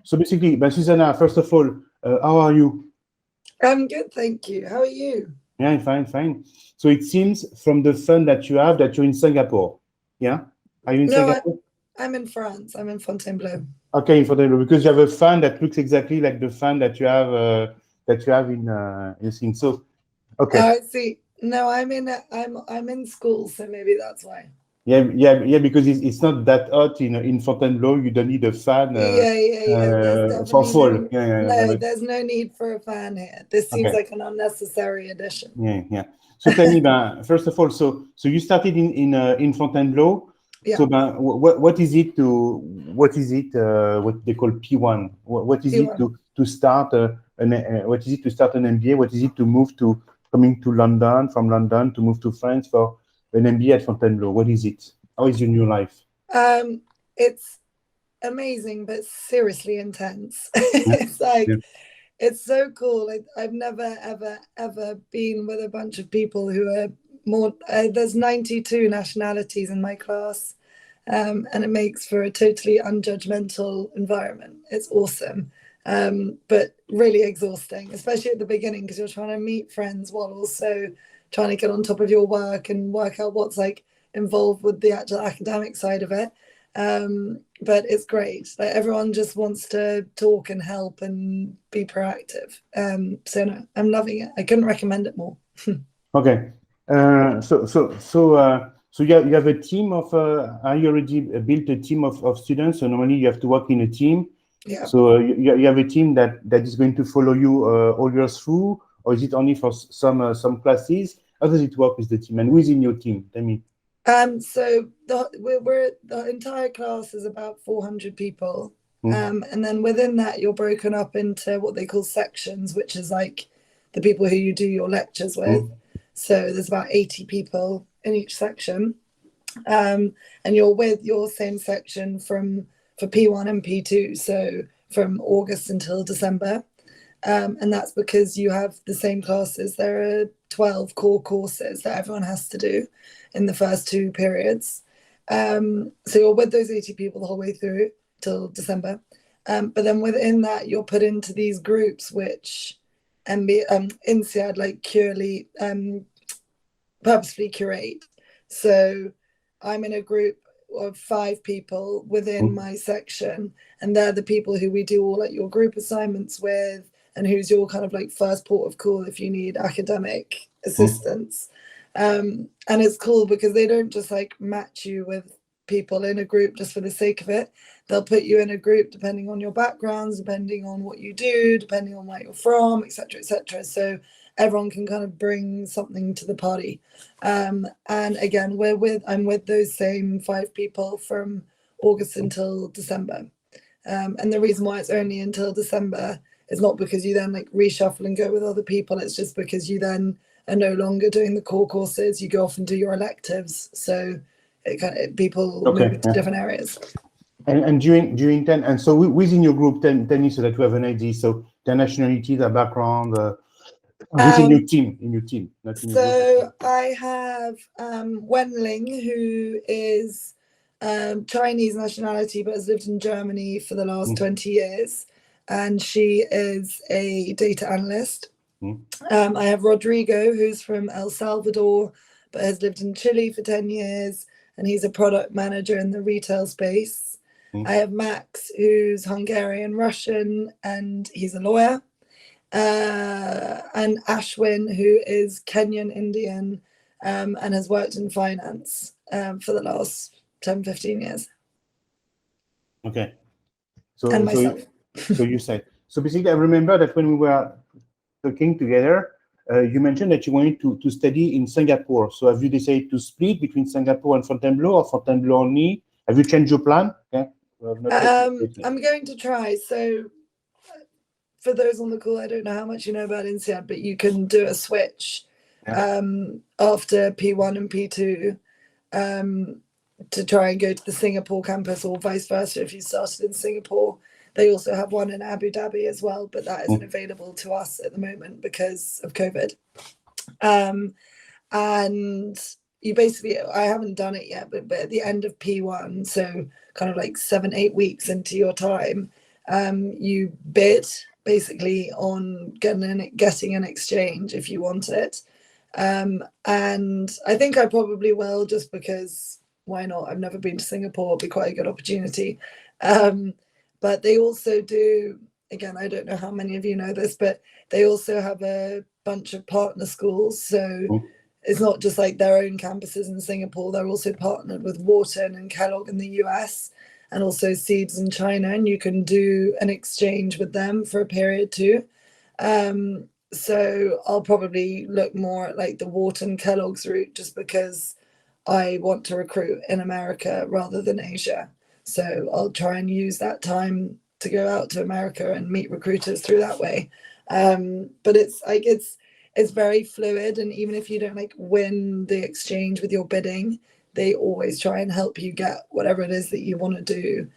So basically, Susannah, first of all, how are you? I'm good, thank you. How are you? Yeah, I'm fine, fine. So it seems from the fund that you have that you're in Singapore. Yeah? Are you in Singapore? I'm in France. I'm in Fontainebleau. Okay, in Fontainebleau, because you have a fund that looks exactly like the fund that you have in thing. So, okay. Oh, I see. No, I'm in school, so maybe that's why. Yeah, because it's not that hot in Fontainebleau. You don't need a fan There's for definitely fall. no, there's no need for a fan here. This seems Okay. like an unnecessary addition. Yeah. So tell me, first of all, so you started in Fontainebleau. Yeah. So what is it what they call P1? What is it to start what is it to start an MBA? What is it to move to coming to London, from London to move to France for an MBA at Fontainebleau? What is it? How is your new life? It's amazing, but seriously intense. It's like it's so cool. I've never ever been with a bunch of people who are more. There's 92 nationalities in my class, and it makes for a totally unjudgmental environment. It's awesome, but really exhausting, especially at the beginning because you're trying to meet friends while also trying to get on top of your work and work out what's like involved with the actual academic side of it. But it's great. Like everyone just wants to talk and help and be proactive. So no, I'm loving it. I couldn't recommend it more. Okay. So you have a team of you already built a team of students. So normally you have to work in a team. Yeah. So you have a team that is going to follow you all years through, or is it only for some classes? How does it work with the team, and who is in your team? Tell me. So the entire class is about 400 people, and then within that you're broken up into what they call sections, which is like the people who you do your lectures with. So there's about 80 people in each section, and you're with your same section for P1 and P2, so from August until December. And that's because you have the same classes. There are 12 core courses that everyone has to do in the first 2 periods. So you're with those 80 people the whole way through till December. But then within that, you're put into these groups which Insead like purposefully curate. So I'm in a group of 5 people within my section, and they're the people who we do all like your group assignments with, and who's your kind of like first port of call if you need academic assistance. And it's cool because they don't just like match you with people in a group just for the sake of it. They'll put you in a group depending on your backgrounds, depending on what you do, depending on where you're from, etc., etc. So everyone can kind of bring something to the party. And again, I'm with those same 5 people from August until December. And the reason why it's only until December is not because you then like reshuffle and go with other people. It's just because you then are no longer doing the core courses. You go off and do your electives. So people move into different areas. And during 10, and so within your group, 10 so that we have an idea. So their nationality, their background, within your team, not in your group. I have Wenling, who is Chinese nationality but has lived in Germany for the last 20 years, and she is a data analyst. I have Rodrigo, who's from El Salvador but has lived in Chile for 10 years, and he's a product manager in the retail space. I have Max, who's Hungarian Russian, and he's a lawyer. And Ashwin, who is Kenyan Indian, and has worked in finance for the last 10-15 years. Okay. And myself. So you said. So basically, I remember that when we were talking together, you mentioned that you wanted to study in Singapore. So have you decided to split between Singapore and Fontainebleau, or Fontainebleau only? Have you changed your plan? Okay. I'm going to try. So for those on the call, I don't know how much you know about Insead, but you can do a switch after P1 and P2 to try and go to the Singapore campus, or vice versa if you started in Singapore. They also have one in Abu Dhabi as well, but that isn't available to us at the moment because of COVID. And you basically, I haven't done it yet, but at the end of P1, so kind of like 7-8 weeks into your time, You bid basically on getting an exchange if you want it. And I think I probably will, just because why not? I've never been to Singapore. It'd be quite a good opportunity. But they also do, again, I don't know how many of you know this, but they also have a bunch of partner schools. So it's not just like their own campuses in Singapore. They're also partnered with Wharton and Kellogg in the US, and also Seeds in China, and you can do an exchange with them for a period too. So I'll probably look more at like the Wharton Kellogg's route, just because I want to recruit in America rather than Asia. So I'll try and use that time to go out to America and meet recruiters through that way. But it's like it's very fluid, and even if you don't like win the exchange with your bidding, they always try and help you get whatever it is that you want to do.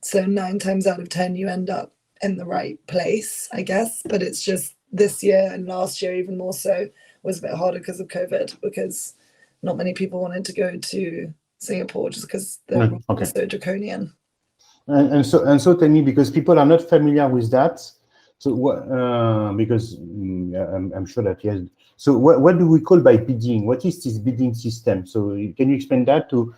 So 9 times out of 10 you end up in the right place, I guess. But it's just this year and last year even more so was a bit harder because of COVID, because not many people wanted to go to Singapore just because the rules were so draconian. And so tell me, because people are not familiar with that. So because I'm sure that yes. So what do we call by bidding? What is this bidding system? So can you explain that to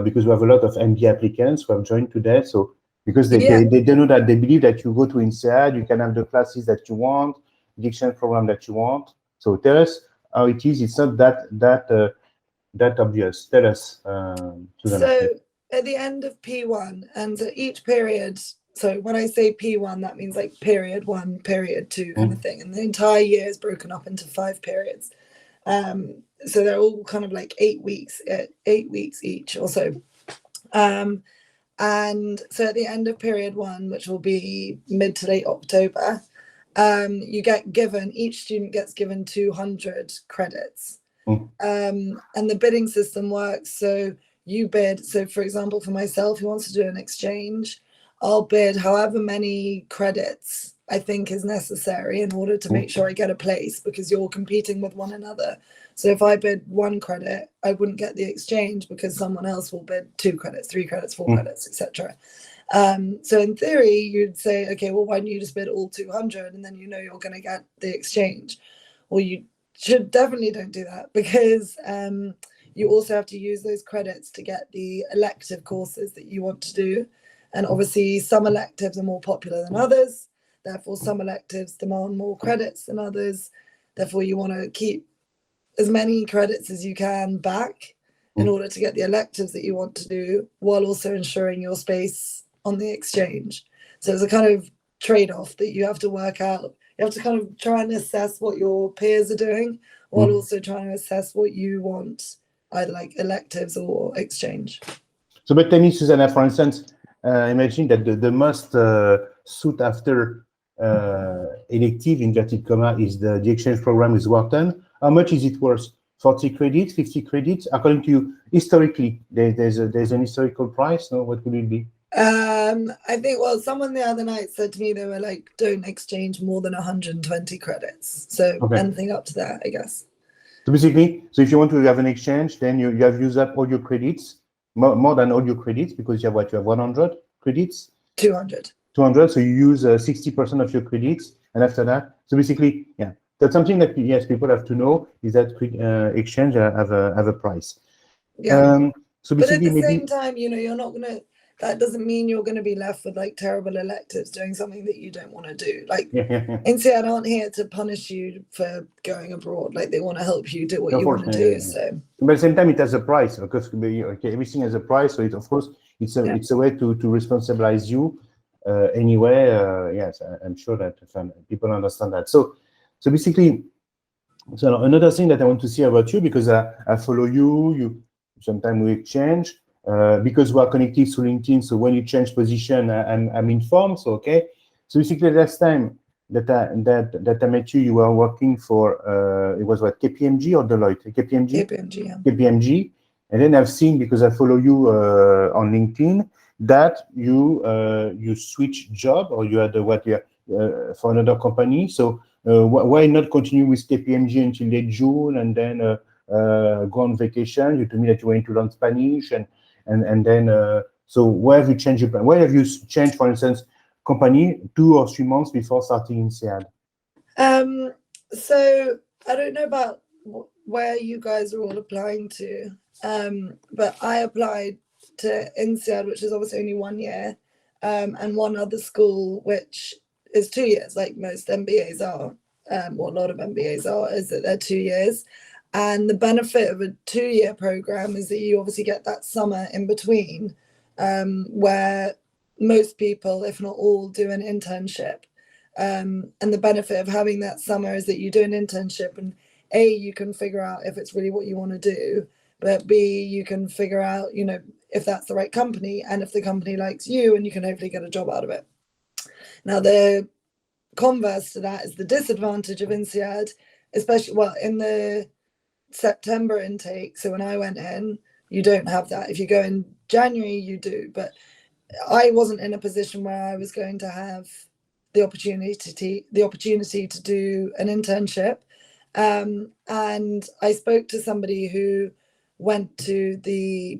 because we have a lot of MBA applicants who have joined today. So because they know that, they believe that you go to Insead, you can have the classes that you want, the exchange program that you want. So tell us how it is. It's not that obvious. Tell us. So at the end of P1, and so each period, so when I say P1, that means like period 1, period 2 kind of thing. And the entire year is broken up into 5 periods. So they're all kind of like 8 weeks each or so. And so at the end of period 1, which will be mid to late October, you get given, each student gets given 200 credits. And the bidding system works. So you bid. So for example, for myself, who wants to do an exchange, I'll bid however many credits I think is necessary in order to make sure I get a place, because you're competing with one another. So if I bid 1 credit, I wouldn't get the exchange because someone else will bid 2 credits, 3 credits, 4 credits, etc. So in theory, you'd say, okay, well, why don't you just bid all 200 and then you know you're going to get the exchange? Well, you should definitely don't do that, because you also have to use those credits to get the elective courses that you want to do. And obviously some electives are more popular than others. Therefore, some electives demand more credits than others. Therefore, you want to keep as many credits as you can back in order to get the electives that you want to do, while also ensuring your space on the exchange. So it's a kind of trade-off that you have to work out. You have to kind of try and assess what your peers are doing, while also trying to assess what you want, either like electives or exchange. So, but tell me, Susannah, for instance, imagine that the most sought after elective, inverted comma, is the exchange program with Wharton. How much is it worth? 40 credits, 50 credits? According to you, historically, there's an historical price, no? What would it be? I think, well, someone the other night said to me they were like, don't exchange more than 120 credits. So anything up to that, I guess. So basically, so if you want to have an exchange, then you have used up all your credits, more than all your credits, because you have what? You have 100 credits? 200. 200, so you use 60% of your credits, and after that, so basically, yeah, that's something that, yes, people have to know, is that exchange have a price. Yeah. So but at the same time, you know, you're not going to, that doesn't mean you're going to be left with like terrible electives doing something that you don't want to do. Like, Insead aren't here to punish you for going abroad. Like, they want to help you do what you want to do. So, but at the same time, it has a price, because everything has a price. So it, of course, it's a way to responsibilize you. Anyway, yes, I'm sure that people understand that. So basically, so another thing that I want to see about you, because I follow you. Sometimes we exchange. Because we are connected through LinkedIn, so when you change position, I'm informed. So so basically, last time that I met you, you were working for it was what, KPMG or Deloitte? KPMG. KPMG, yeah. KPMG, and then I've seen, because I follow you on LinkedIn, that you switch job, or you had for another company. So why not continue with KPMG until late June and then go on vacation? You told me that you went to learn Spanish and then so why have you changed your plan? Why have you changed, for instance, company 2 or 3 months before starting Insead? So I don't know about where you guys are all applying to, but I applied to Insead, which is obviously only 1 year, and one other school, which is 2 years, like most MBAs are, or a lot of MBAs are, is that they're 2 years. And the benefit of a 2-year program is that you obviously get that summer in between, where most people, if not all, do an internship. And the benefit of having that summer is that you do an internship, and A, you can figure out if it's really what you want to do, but B, you can figure out, you know, if that's the right company and if the company likes you, and you can hopefully get a job out of it. Now, the converse to that is the disadvantage of Insead, especially, well, in the September intake. So when I went in, you don't have that. If you go in January, you do. But I wasn't in a position where I was going to have the opportunity to do an internship. And I spoke to somebody who went to the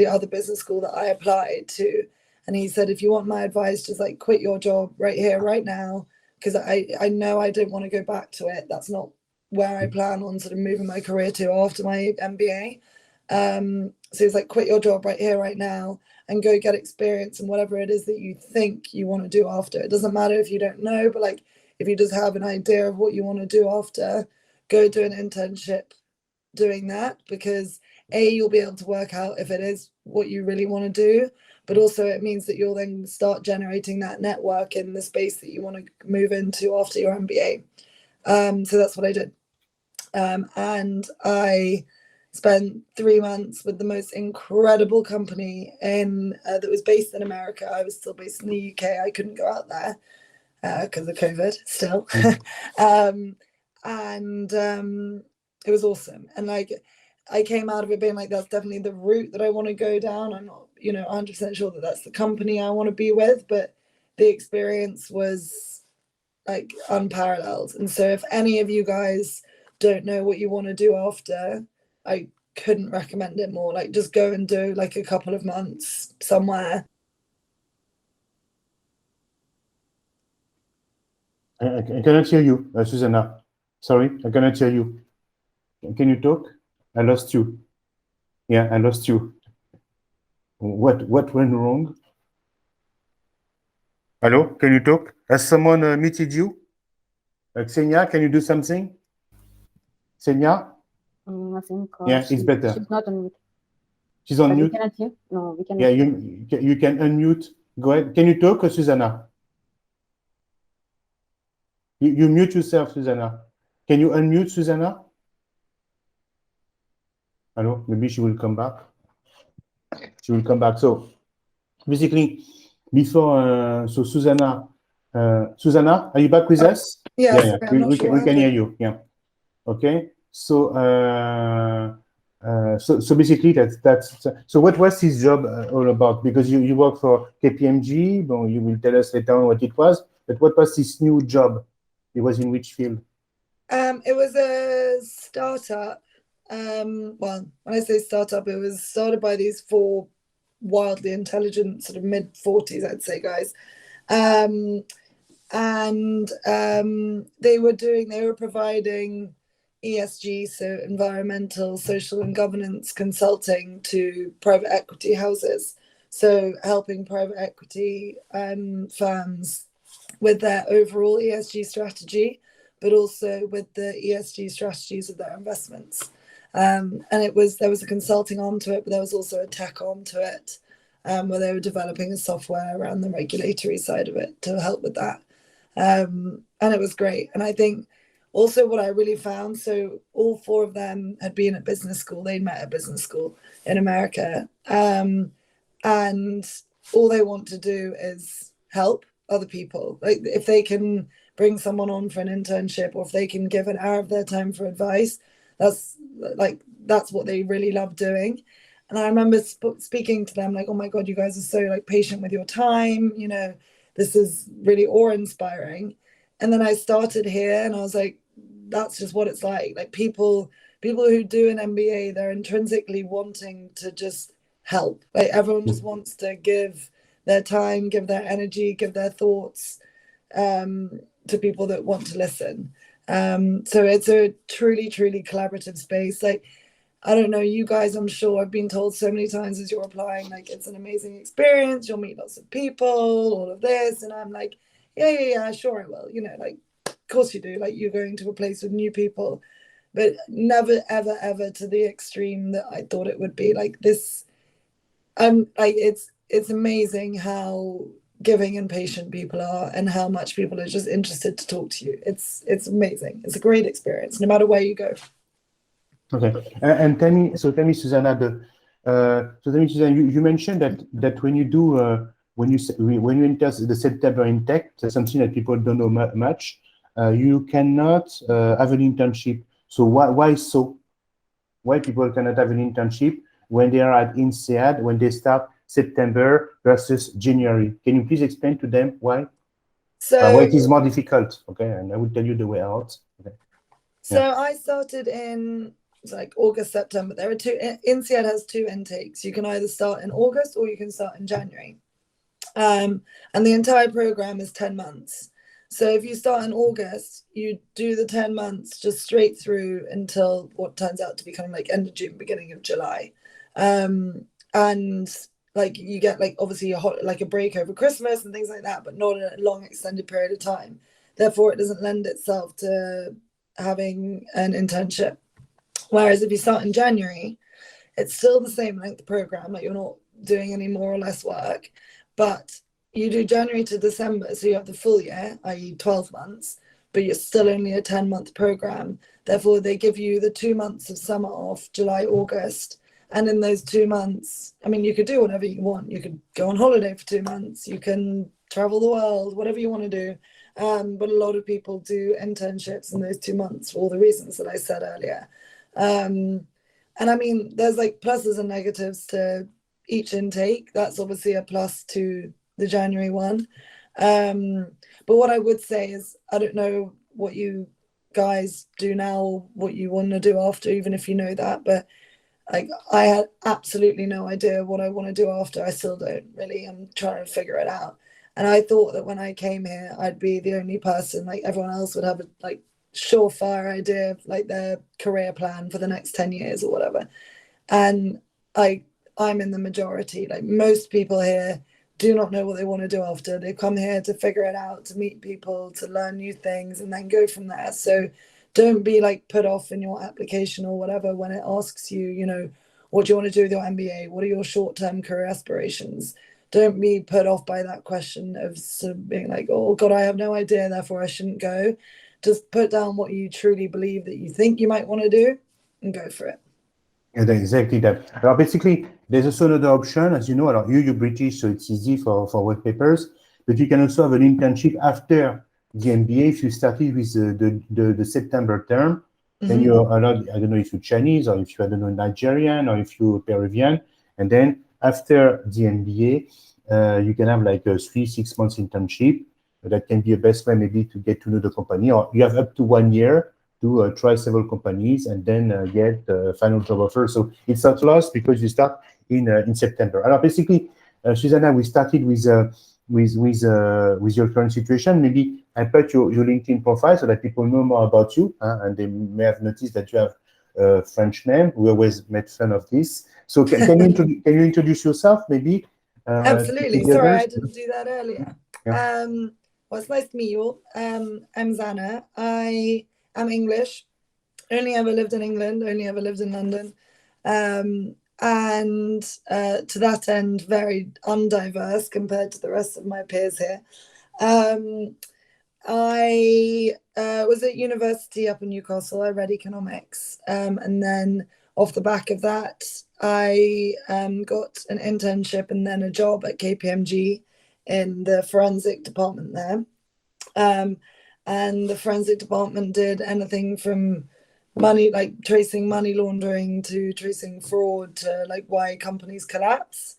other business school that I applied to, and he said, if you want my advice, just like quit your job right here, right now, because I know I don't want to go back to it. That's not where I plan on sort of moving my career to after my MBA. So he's like, quit your job right here, right now, and go get experience in whatever it is that you think you want to do after. It doesn't matter if you don't know, but like if you just have an idea of what you want to do after, go do an internship doing that, because A, you'll be able to work out if it is what you really want to do, but also it means that you'll then start generating that network in the space that you want to move into after your MBA. So that's what I did. And I spent 3 months with the most incredible company that was based in America. I was still based in the UK. I couldn't go out there because of COVID still. It was awesome. And like, I came out of it being like, that's definitely the route that I want to go down. I'm not, 100% sure that that's the company I want to be with, but the experience was like unparalleled. And so if any of you guys don't know what you want to do after, I couldn't recommend it more. Like, just go and do like a couple of months somewhere. I cannot hear you, Susannah. Sorry, I cannot hear you. Can you talk? I lost you. Yeah, I lost you. What went wrong? Hello, can you talk? Has someone muted you? Xenia, can you do something? Xenia? I think yeah, it's better. She's not on mute. She's on But mute? we cannot hear? No, we cannot. Yeah, you can unmute. Go ahead. Can you talk, Susannah? You mute yourself, Susannah. Can you unmute, Susannah? Hello, maybe she will come back. She will come back. So basically, before, so Susannah, are you back with us? Yes, yeah. We can hear you. Yeah. Okay. So so basically that's so what was his job all about? Because you work for KPMG. Well, you will tell us later on what it was. But what was his new job? It was in which field? It was a startup. Well, when I say startup, it was started by these 4 wildly intelligent, sort of mid-40s, I'd say, guys. They were providing ESG, so environmental, social, and governance consulting to private equity houses. So helping private equity firms with their overall ESG strategy, but also with the ESG strategies of their investments. And there was a consulting arm to it, but there was also a tech arm to it, where they were developing a software around the regulatory side of it to help with that. And it was great. And I think also what I really found, so all 4 of them had been at business school. They met at business school in America. And all they want to do is help other people. Like, if they can bring someone on for an internship, or if they can give an hour of their time for advice, that's what they really love doing. And I remember speaking to them like, oh my God, you guys are so like patient with your time. This is really awe-inspiring. And then I started here and I was like, that's just what it's like. Like, people who do an MBA, they're intrinsically wanting to just help. Like, everyone just wants to give their time, give their energy, give their thoughts to people that want to listen. So it's a truly, truly collaborative space. Like, I don't know, you guys, I'm sure I've been told so many times as you're applying, like, it's an amazing experience, you'll meet lots of people, all of this. And I'm like, yeah, sure I will. You know, like, of course you do. Like, you're going to a place with new people, but never, ever, ever to the extreme that I thought it would be. Like this, like, it's amazing how giving and patient people are, and how much people are just interested to talk to you. It's amazing. It's a great experience, no matter where you go. Okay, and tell me, Susannah, Susanna, you mentioned that when you do when you enter the September intake, that's something that people don't know much. You cannot have an internship. So why so? Why people cannot have an internship when they are at Insead, when they start September versus January? Can you please explain to them why? So why it is more difficult? Okay, and I will tell you the way out. Okay. So I started in like August, September. There are two. Insead has two intakes. You can either start in August or you can start in January. And the entire program is 10 months. So if you start in August, you do the 10 months just straight through until what turns out to be kind of like end of June, beginning of July. And like you get like obviously a break over Christmas and things like that, but not a long extended period of time. Therefore, it doesn't lend itself to having an internship. Whereas if you start in January, it's still the same length program, like you're not doing any more or less work, but you do January to December, so you have the full year, i.e. 12 months, but you're still only a 10-month program. Therefore, they give you the 2 months of summer off, July, August, and in those 2 months, I mean, you could do whatever you want. You could go on holiday for 2 months, you can travel the world, whatever you want to do. But a lot of people do internships in those 2 months for all the reasons that I said earlier. And I mean, there's like pluses and negatives to each intake. That's obviously a plus to the January one. But what I would say is, I don't know what you guys do now, what you want to do after, even if you know that, but like I had absolutely no idea what I want to do after. I still don't really. I'm trying to figure it out. And I thought that when I came here, I'd be the only person, like everyone else would have a like surefire idea of like their career plan for the next 10 years or whatever. And I'm in the majority. Like most people here do not know what they want to do after. They come here to figure it out, to meet people, to learn new things, and then go from there. So don't be like put off in your application or whatever when it asks you, you know, what do you want to do with your MBA? What are your short-term career aspirations? Don't be put off by that question of sort of being like, oh God, I have no idea, therefore I shouldn't go. Just put down what you truly believe that you think you might want to do and go for it. Yeah, exactly that. Basically, there's also another option, as you know. You're British, so it's easy for work papers, but you can also have an internship after the MBA if you started with the September term. Then you're allowed, I don't know if you're Chinese or if you, I don't know, Nigerian or if you're Peruvian. And then after the MBA, you can have like a 3-6 months internship. That can be a best way maybe to get to know the company, or you have up to 1 year to try several companies and then get a final job offer. So it's not lost because you start in September. Basically, Susannah, we started with your current situation. Maybe I put your LinkedIn profile so that people know more about you, and they may have noticed that you have a French name. We always made fun of this. So can you introduce yourself, maybe? Absolutely. Sorry, I didn't do that earlier. Yeah. Well, it's nice to meet you all. I'm Susannah. I am English. Only ever lived in England. Only ever lived in London. And to that end, very undiverse compared to the rest of my peers here. I was at university up in Newcastle. I read economics, and then off the back of that, I got an internship and then a job at KPMG in the forensic department there. And the forensic department did anything from tracing money laundering to tracing fraud to like why companies collapse.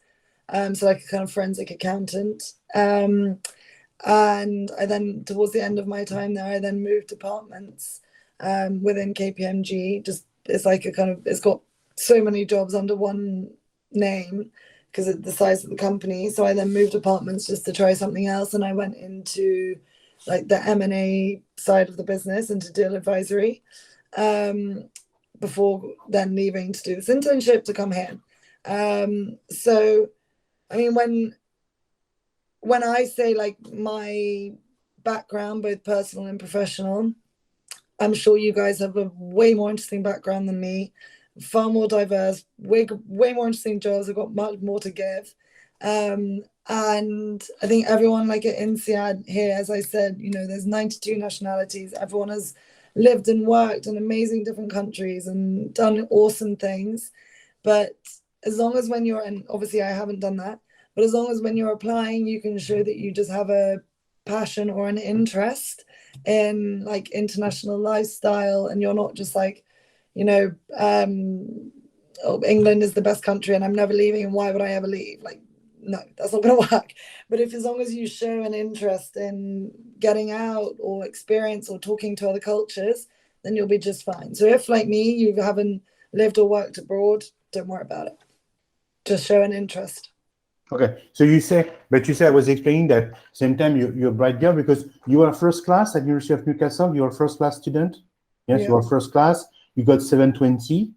So like a kind of forensic accountant. And I then, towards the end of my time there, I then moved departments within KPMG. Just it's like a kind of, it's got so many jobs under one name because of the size of the company. So I then moved apartments just to try something else, and I went into like the M&A side of the business, into deal advisory, before then leaving to do this internship to come here. So I mean, when I say like my background, both personal and professional, I'm sure you guys have a way more interesting background than me, far more diverse, way more interesting jobs. I've got much more to give. And I think everyone, like at Insead here, as I said, you know, there's 92 nationalities. Everyone has lived and worked in amazing different countries and done awesome things. But as long as when you're, and obviously I haven't done that, but as long as when you're applying, you can show that you just have a passion or an interest in like international lifestyle, and you're not just like, you know, oh, England is the best country and I'm never leaving, and why would I ever leave? Like, no, that's not going to work. But if, as long as you show an interest in getting out or experience or talking to other cultures, then you'll be just fine. So if, like me, you haven't lived or worked abroad, don't worry about it. Just show an interest. Okay, so you say I was explaining that same time you're a bright girl because you are first class at University of Newcastle. You are first class student. Yes, Yeah. you are first class. You got 720.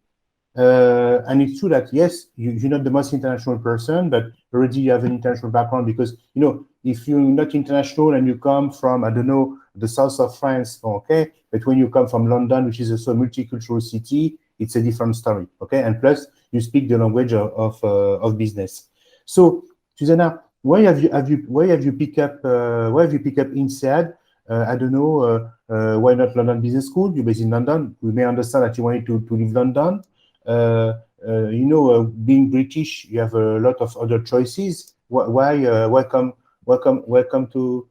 And it's true that, yes, you're not the most international person, but already you have an international background because, you know, if you're not international and you come from, I don't know, the south of France, okay, but when you come from London, which is also a multicultural city, it's a different story, okay? And plus, you speak the language of business. So, Susannah, why have you picked up Insead? I don't know, why not London Business School? You're based in London. We may understand that you wanted to leave London. You know, being British, you have a lot of other choices. Why welcome to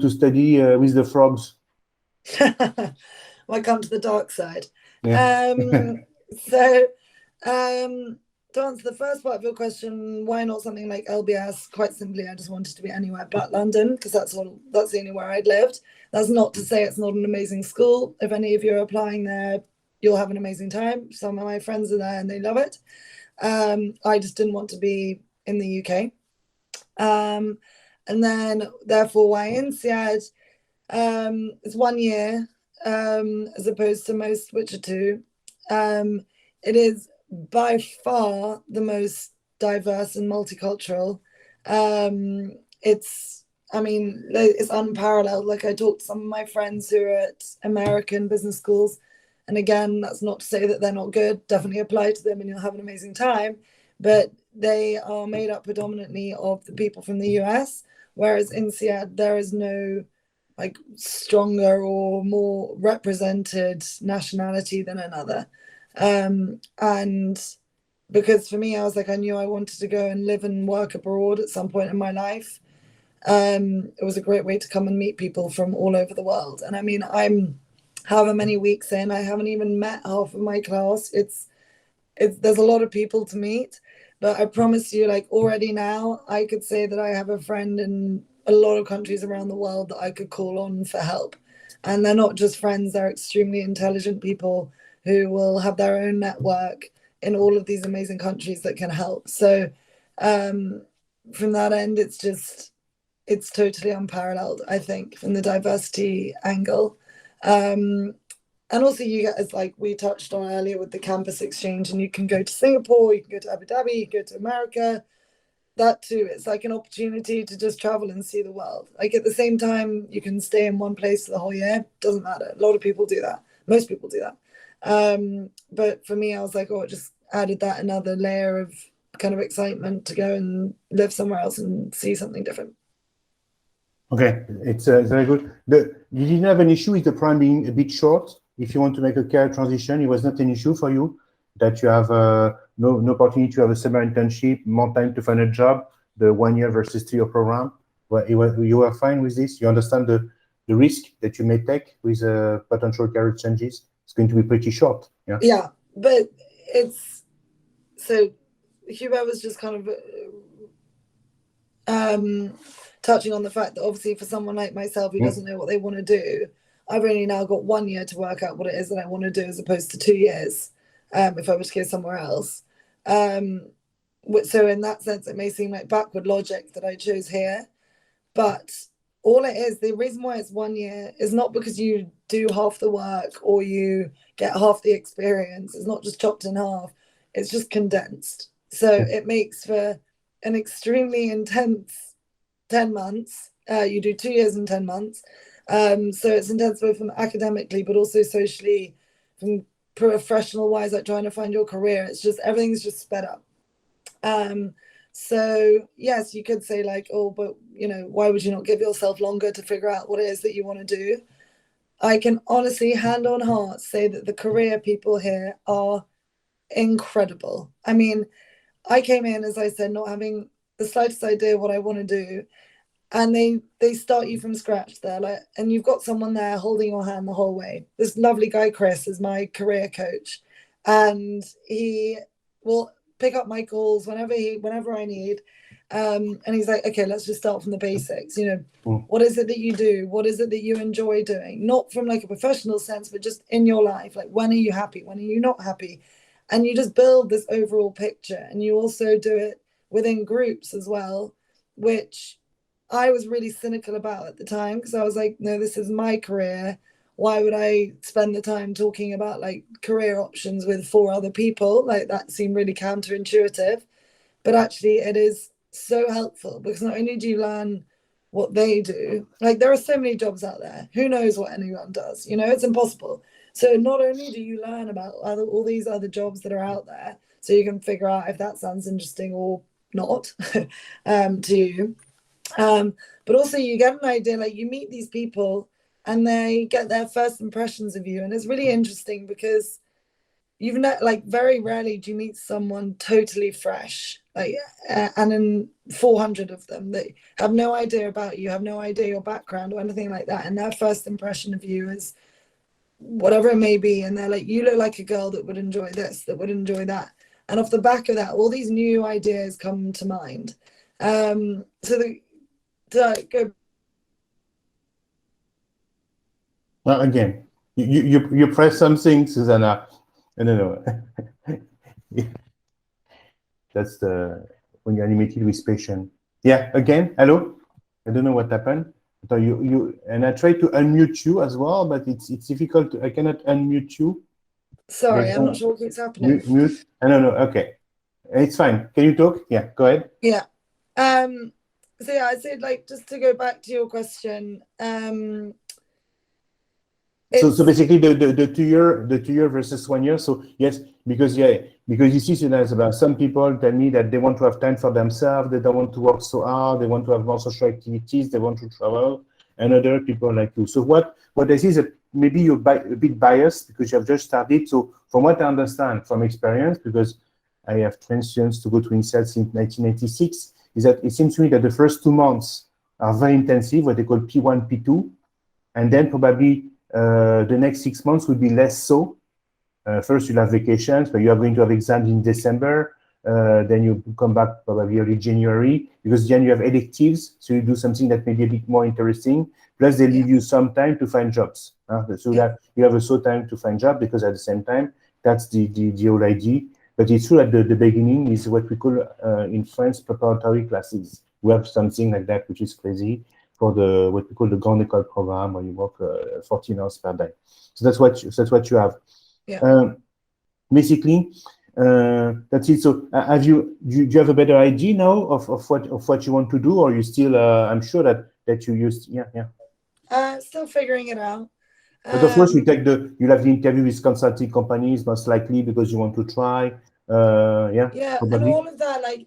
study with the frogs? Welcome to the dark side. Yeah. So, to answer the first part of your question, why not something like LBS? Quite simply, I just wanted to be anywhere but London because that's the only where I'd lived. That's not to say it's not an amazing school. If any of you are applying there, you'll have an amazing time. Some of my friends are there and they love it. I just didn't want to be in the UK. And then, therefore, why Insead? It's 1 year as opposed to most, which are 2. It is by far the most diverse and multicultural. It's unparalleled. Like, I talked to some of my friends who are at American business schools, and again, that's not to say that they're not good. Definitely apply to them and you'll have an amazing time. But they are made up predominantly of the people from the US, whereas in Insead, there is no like stronger or more represented nationality than another. And because for me, I was like, I knew I wanted to go and live and work abroad at some point in my life. It was a great way to come and meet people from all over the world. And I mean, I'm however many weeks in, I haven't even met half of my class. There's a lot of people to meet, but I promise you, like already now, I could say that I have a friend in a lot of countries around the world that I could call on for help. And they're not just friends, they're extremely intelligent people who will have their own network in all of these amazing countries that can help. So from that end, it's totally unparalleled, I think, from the diversity angle. And also you get, as like we touched on earlier with the campus exchange, and you can go to Singapore, you can go to Abu Dhabi, you can go to America. That too, it's like an opportunity to just travel and see the world. Like at the same time, you can stay in one place for the whole year. Doesn't matter. A lot of people do that. Most people do that. But for me, I was like, oh, it just added that another layer of kind of excitement to go and live somewhere else and see something different. Okay, it's very good. You didn't have an issue with the program being a bit short. If you want to make a career transition, it was not an issue for you that you have no opportunity to have a summer internship, more time to find a job, the 1 year versus 3 year program. Well, you were fine with this. You understand the risk that you may take with potential career changes. It's going to be pretty short. Yeah. Yeah, but it's so Hubert was just kind of touching on the fact that obviously for someone like myself who doesn't know what they want to do, I've only now got 1 year to work out what it is that I want to do as opposed to 2 years if I were to go somewhere else. So in that sense, it may seem like backward logic that I chose here, but all it is, the reason why it's 1 year is not because you do half the work or you get half the experience. It's not just chopped in half. It's just condensed. So it makes for an extremely intense 10 months. You do 2 years and 10 months. So it's intense both from academically, but also socially, from professional wise, like trying to find your career. It's just, everything's just sped up. So yes, you could say like, oh, but you know, why would you not give yourself longer to figure out what it is that you want to do? I can honestly, hand on heart, say that the career people here are incredible. I mean, I came in, as I said, not having the slightest idea what I want to do, and they start you from scratch there, like, and you've got someone there holding your hand the whole way. This lovely guy Chris is my career coach, and he will pick up my calls whenever I need, and he's like, okay, let's just start from the basics. You know, what is it that you do? What is it that you enjoy doing? Not from like a professional sense, but just in your life. Like, when are you happy? When are you not happy? And you just build this overall picture, and you also do it within groups as well, which I was really cynical about at the time, because I was like, no, this is my career. Why would I spend the time talking about like career options with 4 other people? Like, that seemed really counterintuitive. But actually it is so helpful, because not only do you learn what they do, like there are so many jobs out there. Who knows what anyone does? You know, it's impossible. So not only do you learn about all these other jobs that are out there, so you can figure out if that sounds interesting or not to you, but also you get an idea, like you meet these people and they get their first impressions of you. And it's really interesting because you've not, like, very rarely do you meet someone totally fresh, like, and in 400 of them that have no idea about you, have no idea your background or anything like that. And their first impression of you is whatever it may be, and they're like, you look like a girl that would enjoy this, that would enjoy that, and off the back of that all these new ideas come to mind. Well, again, you press something, Susannah. I don't know. That's when you're animated with passion. Yeah, again, hello. I don't know what happened. So and I tried to unmute you as well, but it's difficult. I cannot unmute you. Sorry, I'm not sure what keeps happening. Mute. I don't know. Okay, it's fine. Can you talk? Yeah, go ahead. Yeah. So yeah, I said, like, just to go back to your question. So basically the 2 year versus 1 year. So yes, because you see, so there's about some people tell me that they want to have time for themselves, they don't want to work so hard, they want to have more social activities, they want to travel, and other people like you. So what I see is that maybe you're a bit biased because you have just started. So from what I understand from experience, because I have trained students to go to Insead since 1996, is that it seems to me that the first 2 months are very intensive, what they call P1, P2, and then probably the next 6 months will be less so. First, you'll have vacations, but you are going to have exams in December. Then you come back probably early January, because then you have electives, so you do something that may be a bit more interesting. Plus, they leave you some time to find jobs. So that you have also time to find jobs, because at the same time, that's the whole idea. But it's true at the beginning is what we call in France preparatory classes. We have something like that, which is crazy, for what we call the Grande École program, where you work 14 hours per day. So that's what you have. Yeah. Basically, that's it. So do you have a better idea now of what you want to do, or you still? I'm sure that you used. Yeah. Still figuring it out. But of course, you'll have the interview with consulting companies, most likely, because you want to try. Yeah, probably. and all of that, like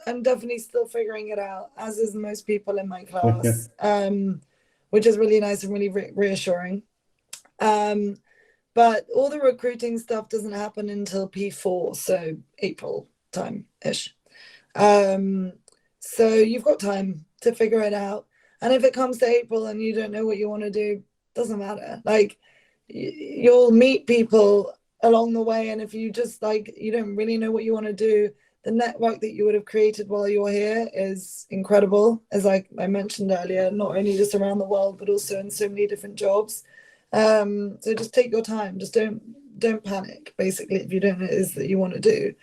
I'm definitely still figuring it out, as is most people in my class, which is really nice and really reassuring. But all the recruiting stuff doesn't happen until P4, so April time-ish. So you've got time to figure it out. And if it comes to April and you don't know what you want to do, doesn't matter. Like, you'll meet people along the way, and if you just, like, you don't really know what you want to do, the network that you would have created while you're here is incredible, as I mentioned earlier, not only just around the world, but also in so many different jobs. So just take your time. Just don't panic, basically, if you don't know what it is that you want to do.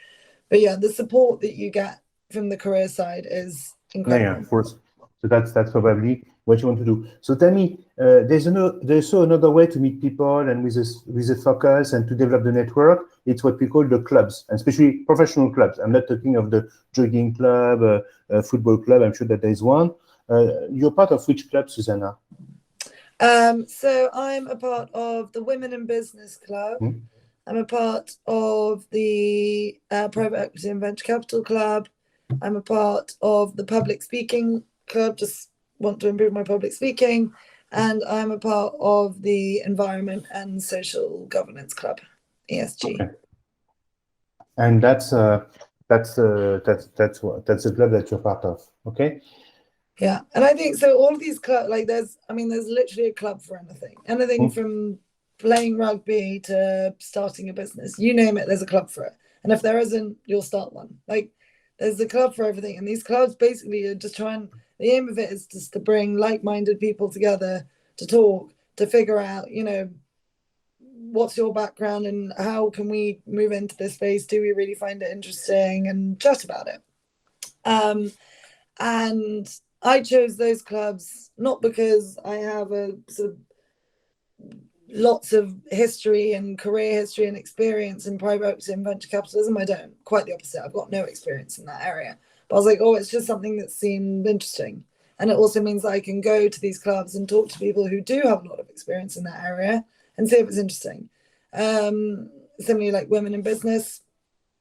but yeah, the support that you get from the career side is incredible. Yeah, of course. So that's probably what you want to do. So tell me, there's also another way to meet people and with a focus and to develop the network. It's what we call the clubs, and especially professional clubs. I'm not talking of the jogging club, football club. I'm sure that there's one. You're part of which club, Susannah? So I'm a part of the Women in Business Club. I'm a part of the Private Equity and Venture Capital Club. I'm a part of the Public Speaking Club, just want to improve my public speaking. And I'm a part of the Environment and Social Governance Club, ESG. Okay. And that's a club that you're part of. Okay. Yeah, and I think so. All of these clubs, like there's literally a club for anything from playing rugby to starting a business. You name it, there's a club for it. And if there isn't, you'll start one. Like there's a club for everything. And these clubs basically are just the aim of it is just to bring like-minded people together to talk, to figure out, you know, what's your background and how can we move into this space? Do we really find it interesting? And chat about it. And I chose those clubs not because I have a sort of lots of history and career history and experience in private equity and venture capitalism. I don't. Quite the opposite. I've got no experience in that area. But I was like, oh, it's just something that seemed interesting. And it also means that I can go to these clubs and talk to people who do have a lot of experience in that area and see if it's interesting. Similarly, like Women in Business,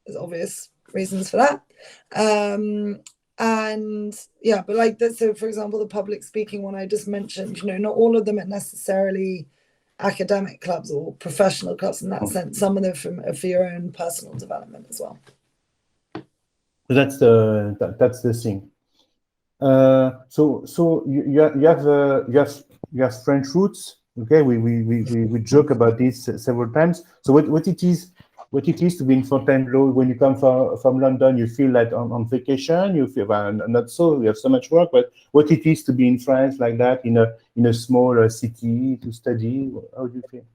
there's obvious reasons for that. And yeah, but like this, so for example, the public speaking one I just mentioned, you know, not all of them are necessarily academic clubs or professional clubs in that sense. Some of them for your own personal development as well. That's the thing. So you have French roots. Okay, we joke about this several times. So what it is to be in Fontainebleau when you come from London, you feel like on vacation. You feel not so. We have so much work, but what it is to be in France like that in a small city to study. How do you feel?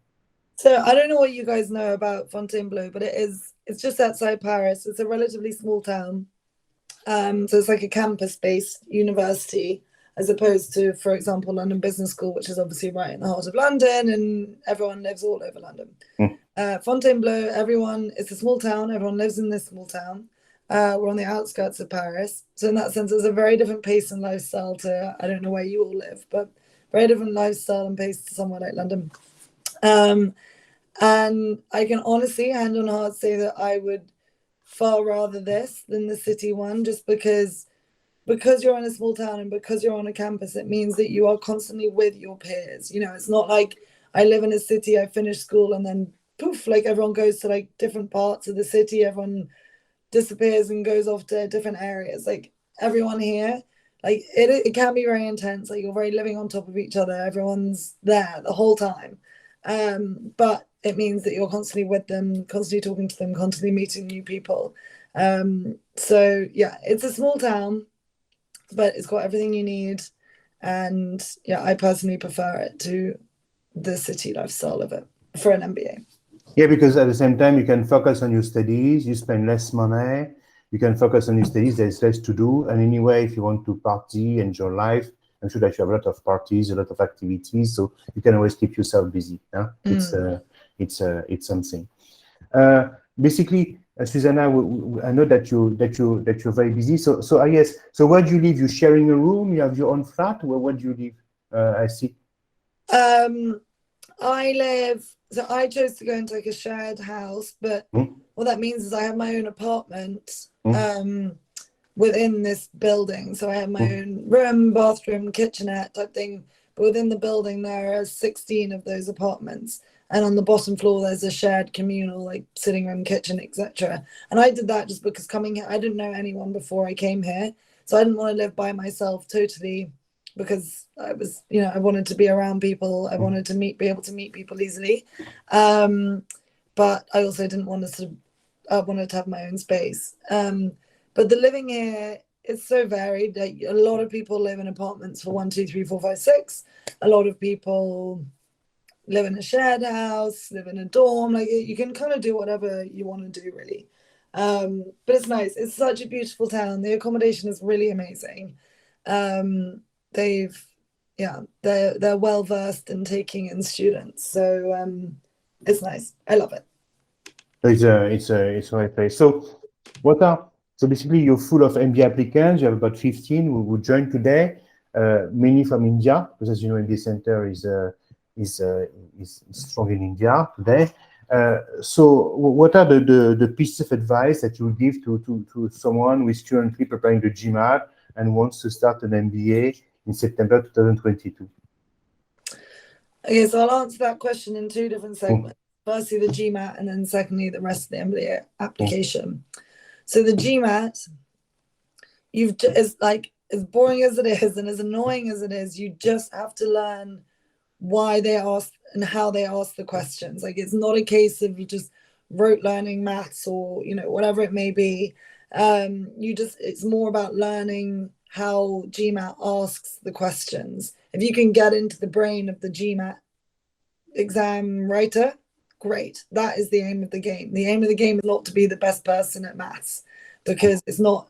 So I don't know what you guys know about Fontainebleau, but it's just outside Paris. It's a relatively small town. So it's like a campus-based university, as opposed to, for example, London Business School, which is obviously right in the heart of London, and everyone lives all over London. Fontainebleau, it's a small town. Everyone lives in this small town. We're on the outskirts of Paris. So in that sense, it's a very different pace and lifestyle to, I don't know where you all live, but very different lifestyle and pace to somewhere like London. And I can honestly, hand on heart, say that I would far rather this than the city one, just because you're in a small town and because you're on a campus, it means that you are constantly with your peers. You know, it's not like I live in a city, I finish school and then poof, like everyone goes to like different parts of the city, everyone disappears and goes off to different areas. Like everyone here, like it can be very intense. Like you're very living on top of each other. Everyone's there the whole time. But it means that you're constantly with them, constantly talking to them, constantly meeting new people. So yeah, it's a small town, but it's got everything you need. And yeah, I personally prefer it to the city lifestyle of it for an MBA. Yeah, because at the same time, you can focus on your studies, you spend less money, you can focus on your studies, there's less to do. And anyway, if you want to party, enjoy life, I'm sure that you have a lot of parties, a lot of activities, so you can always keep yourself busy. Huh? It's something. Basically, Susannah, I know that you're very busy. So I guess, so where do you live? You're sharing a room? You have your own flat? Where do you live? I see. So I chose to go into like a shared house, but what that means is I have my own apartment within this building. So I have my own room, bathroom, kitchenette type thing. But within the building, there are 16 of those apartments. And on the bottom floor, there's a shared communal, like sitting room, kitchen, etc. And I did that just because coming here, I didn't know anyone before I came here. So I didn't want to live by myself totally, because I was, you know, I wanted to be around people. I wanted to be able to meet people easily. But I also didn't want to I wanted to have my own space. But the living here is so varied. Like, a lot of people live in apartments for 1, 2, 3, 4, 5, 6. A lot of people live in a shared house, live in a dorm. Like, you can kind of do whatever you want to do, really. But it's nice. It's such a beautiful town. The accommodation is really amazing. They're well versed in taking in students, so it's nice. I love it. It's a right place. So basically you're full of MBA applicants. You have about 15 who joined today, many from India, because as you know, MBA Center is strong in India today. So what are the pieces of advice that you would give to someone who is currently preparing the GMAT and wants to start an MBA in September 2022? Okay, so I'll answer that question in two different segments. Firstly, the GMAT, and then secondly, the rest of the MBA application. So the GMAT, is like, as boring as it is and as annoying as it is, you just have to learn why they ask and how they ask the questions. Like, it's not a case of you just rote learning maths or, whatever it may be. It's more about learning how GMAT asks the questions. If you can get into the brain of the GMAT exam writer, great. That is the aim of the game. The aim of the game is not to be the best person at maths, because it's not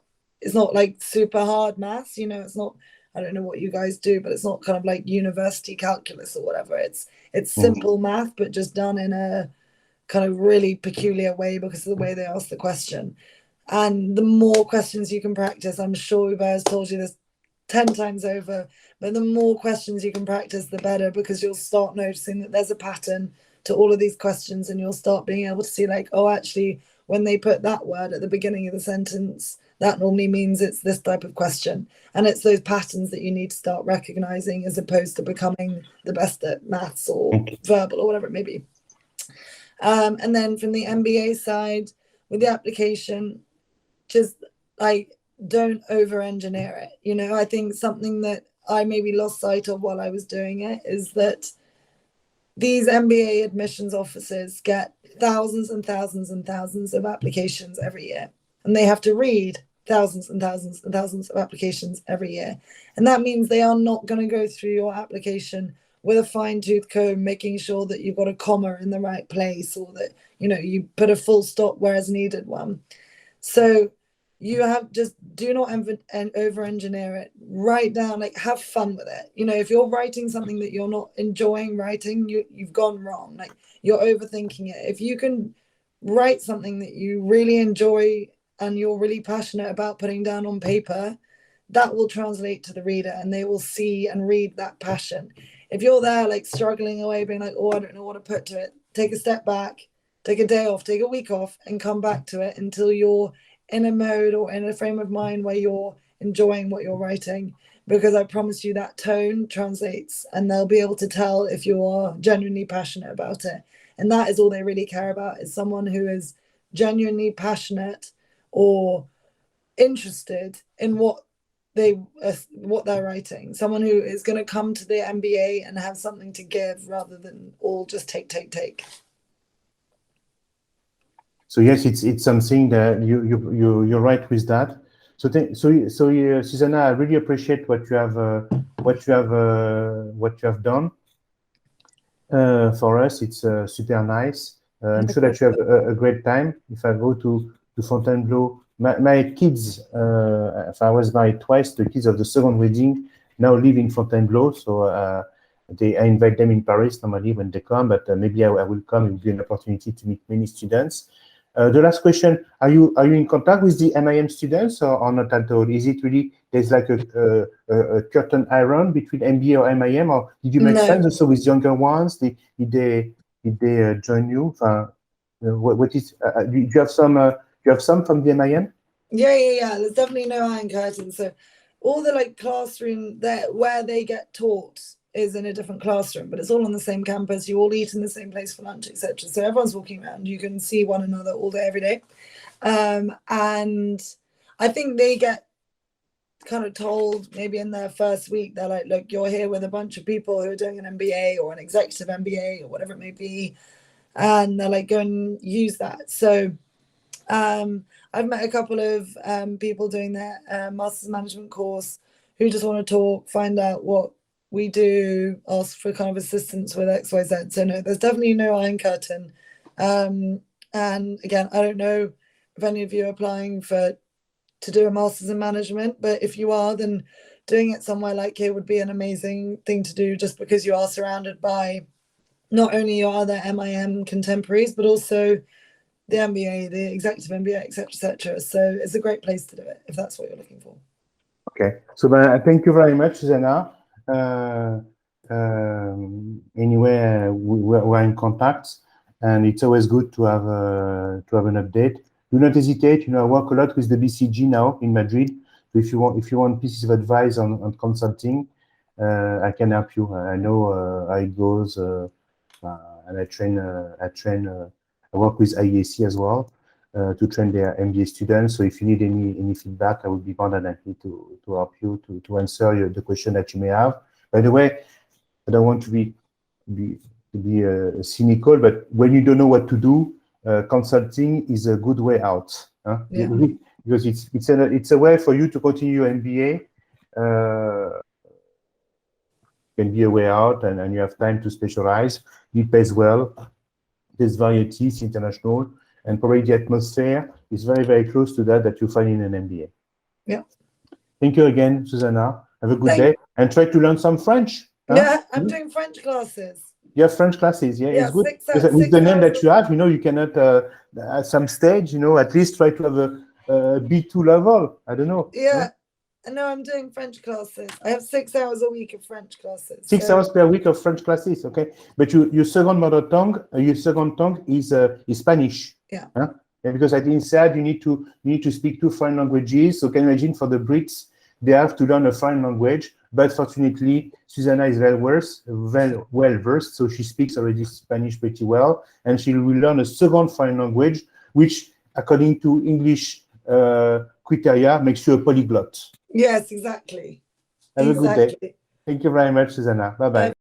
like super hard maths. It's not, I don't know what you guys do, but it's not kind of like university calculus or whatever. It's simple math, but just done in a kind of really peculiar way because of the way they ask the question. And the more questions you can practice, I'm sure Hubert has told you this 10 times over, but the more questions you can practice, the better, because you'll start noticing that there's a pattern to all of these questions, and you'll start being able to see, like, oh, actually, when they put that word at the beginning of the sentence, that normally means it's this type of question. And it's those patterns that you need to start recognizing, as opposed to becoming the best at maths or verbal or whatever it may be. And then from the MBA side, with the application, just like, don't over engineer it. I think something that I maybe lost sight of while I was doing it is that these MBA admissions officers get thousands and thousands and thousands of applications every year, and they have to read thousands and thousands and thousands of applications every year. And that means they are not going to go through your application with a fine-tooth comb, making sure that you've got a comma in the right place, or that, you put a full stop where it's needed one. So you have just do not over-engineer it. Write down, like, have fun with it. If you're writing something that you're not enjoying writing, you've gone wrong. Like, you're overthinking it. If you can write something that you really enjoy and you're really passionate about putting down on paper, that will translate to the reader, and they will see and read that passion. If you're there, like, struggling away, being like, oh, I don't know what to put to it, take a step back, take a day off, take a week off, and come back to it until you're in a mode or in a frame of mind where you're enjoying what you're writing, because I promise you that tone translates, and they'll be able to tell if you are genuinely passionate about it. And that is all they really care about, is someone who is genuinely passionate or interested in what they're writing, someone who is going to come to the MBA and have something to give, rather than all just take. So yes, it's something that you're right with that. So Susannah, I really appreciate what you have done for us. It's super nice. I'm sure that you have a great time. If I go to Fontainebleau, my kids, if I was married twice, the kids of the second wedding now live in Fontainebleau. So I invite them in Paris normally when they come, but maybe I will come. It will be an opportunity to meet many students. The last question: Are you in contact with the MIM students or not at all? Is it really there's like a curtain iron between MBA or MIM, or did you make friends also with younger ones? Did they join you? What is? Do you have some? You have some from the MIM? Yeah. There's definitely no iron curtain. So all the classroom where they get taught is in a different classroom, but it's all on the same campus. You all eat in the same place for lunch, etc. So everyone's walking around. You can see one another all day, every day. And I think they get kind of told maybe in their first week, they're like, look, you're here with a bunch of people who are doing an MBA or an executive MBA or whatever it may be. And they're like, go and use that. So I've met a couple of people doing their master's management course who just want to talk, find out what we do, ask for kind of assistance with XYZ. So no, there's definitely no iron curtain. And again, I don't know if any of you are applying to do a master's in management, but if you are, then doing it somewhere like here would be an amazing thing to do, just because you are surrounded by not only your other MIM contemporaries, but also the MBA, the executive MBA, etc. So it's a great place to do it if that's what you're looking for. Okay, so thank you very much, Susannah. Anyway, we're in contact, and it's always good to have an update. Do not hesitate. I work a lot with the BCG now in Madrid. So if you want pieces of advice on consulting, I can help you. I know how it goes, and I work with IAC as well to train their MBA students. So if you need any feedback, I would be more than happy to help you to answer the question that you may have. By the way, I don't want to be cynical, but when you don't know what to do, consulting is a good way out. Huh? Yeah. Because it's a way for you to continue your MBA. Can be a way out, and you have time to specialize. It pays well. There's variety, it's international, and probably the atmosphere is very, very close to that you find in an MBA. Yeah. Thank you again, Susannah. Have a good day, and try to learn some French. Huh? Yeah, I'm doing French classes. You have French classes, yeah, it's good. 6 hours, with the name that you have, you cannot, at some stage, at least try to have a B2 level. I don't know. Yeah. No, I'm doing French classes. I have 6 hours a week of French classes. 6 hours per week of French classes, okay? But your second mother tongue, your second tongue is Spanish. Yeah. Huh? Yeah, because at Insead you need to speak 2 foreign languages. So can you imagine for the Brits, they have to learn a foreign language. But fortunately, Susannah is well versed, so she speaks already Spanish pretty well, and she will learn a second foreign language, which, according to English criteria, makes you a polyglot. Yes, exactly. Have a good day. Thank you very much, Susannah. Bye-bye.